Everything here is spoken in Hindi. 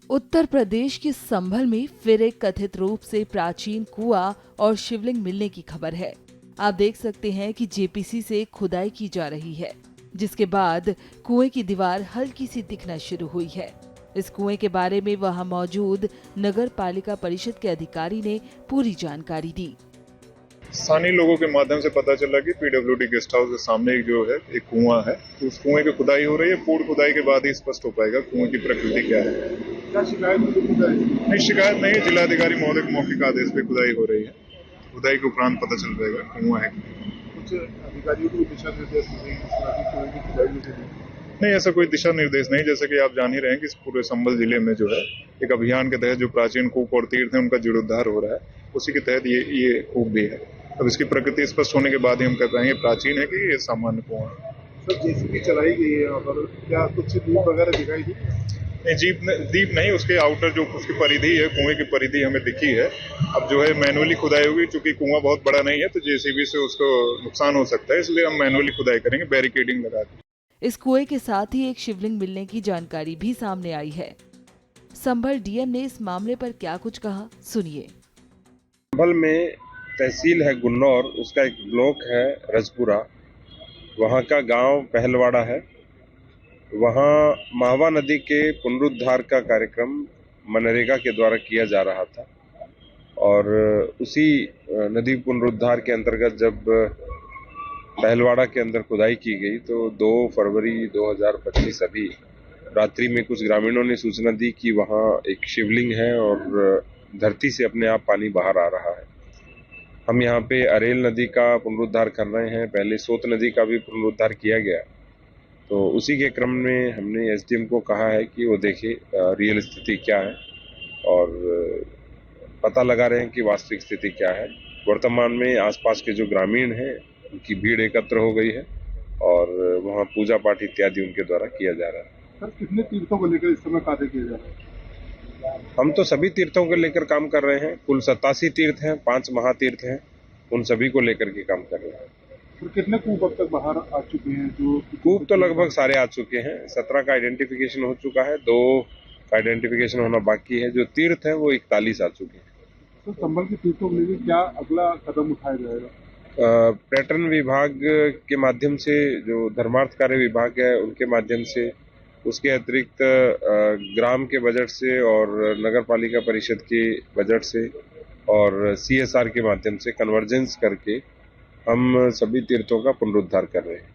उत्तर प्रदेश के संभल में फिर एक कथित रूप से प्राचीन कुआं और शिवलिंग मिलने की खबर है। आप देख सकते हैं कि जेपीसी से खुदाई की जा रही है, जिसके बाद कुएं की दीवार हल्की सी दिखना शुरू हुई है। इस कुएं के बारे में वहां मौजूद नगर पालिका परिषद के अधिकारी ने पूरी जानकारी दी। स्थानीय लोगों के माध्यम से पता चला कि पीडब्ल्यूडी गेस्ट हाउस के सामने एक कुआं है, तो उस कुएं की खुदाई हो रही है। पूर्ण खुदाई के बाद ही स्पष्ट हो पाएगा कुएं की प्रकृति क्या है। क्या शिकायत नहीं, शिकायत नहीं। जिलाधिकारी महोदय के मौखिक आदेश पे खुदाई हो रही है। खुदाई के उपरांत पता चल जाएगा कुआं है। कुछ अधिकारियों को दिशा निर्देश नहीं, ऐसा कोई दिशा निर्देश नहीं। जैसे कि आप जान ही रहे हैं कि पूरे संभल जिले में जो है एक अभियान के तहत जो प्राचीन कूप और तीर्थ है उनका जीर्णोद्धार हो रहा है, उसी के तहत ये कूप भी है। अब इसकी प्रकृति स्पष्ट होने के बाद ही हम कह पाएंगे प्राचीन है कि ये सामान्य कुआं है। सर, जेसीबी चलाई गई है यहाँ पर, क्या कुछ दीप वगैरह दिखाई दी? नहीं, दीप नहीं, उसके आउटर जो उसकी परिधि है, कुएं की परिधि हमें दिखी है। अब जो है मैनुअली खुदाई होगी, चूंकि कुआं बहुत बड़ा नहीं है तो जेसीबी से उसको नुकसान हो सकता है, इसलिए हम मैनुअली खुदाई करेंगे, बैरिकेडिंग लगा के। इस कुएं के साथ ही एक शिवलिंग मिलने की जानकारी भी सामने आई है। संभल डीएम ने इस मामले पर क्या कुछ कहा, सुनिए। संभल में तहसील है गुन्नौर, उसका एक ब्लॉक है रजपुरा, वहाँ का गांव पहलवाड़ा है। वहाँ माहवा नदी के पुनरुद्धार का कार्यक्रम मनरेगा के द्वारा किया जा रहा था और उसी नदी पुनरुद्धार के अंतर्गत जब पहलवाड़ा के अंदर खुदाई की गई तो 2 फरवरी 2025 अभी रात्रि में कुछ ग्रामीणों ने सूचना दी कि वहाँ एक शिवलिंग है और धरती से अपने आप पानी बाहर आ रहा है। हम यहाँ पे अरेल नदी का पुनरुद्धार कर रहे हैं, पहले सोत नदी का भी पुनरुद्धार किया गया, तो उसी के क्रम में हमने एसडीएम को कहा है कि वो देखे रियल स्थिति क्या है और पता लगा रहे हैं कि वास्तविक स्थिति क्या है। वर्तमान में आसपास के जो ग्रामीण हैं उनकी भीड़ एकत्र हो गई है और वहाँ पूजा पाठ इत्यादि उनके द्वारा किया जा रहा है। सर, कितने तीर्थों को लेकर इस समय कार्य किया जा रहा है? हम तो सभी तीर्थों को लेकर काम कर रहे हैं। कुल 87 तीर्थ हैं, 5 महातीर्थ हैं, उन सभी को लेकर के काम कर रहे हैं। तो कितने कूप अब तक बाहर आ चुके हैं? जो कूप तो लगभग सारे आ चुके हैं। 17 का आइडेंटिफिकेशन हो चुका है, 2 का आइडेंटिफिकेशन होना बाकी है। जो तीर्थ है वो 41 आ चुके हैं। तो संभल के तीर्थों को लेकर क्या अगला कदम उठाया जाएगा? पर्यटन विभाग के माध्यम से, जो धर्मार्थ कार्य विभाग है उनके माध्यम से, उसके अतिरिक्त ग्राम के बजट से और नगर पालिका परिषद के बजट से और सीएसआर के माध्यम से कन्वर्जेंस करके हम सभी तीर्थों का पुनरुद्धार कर रहे हैं।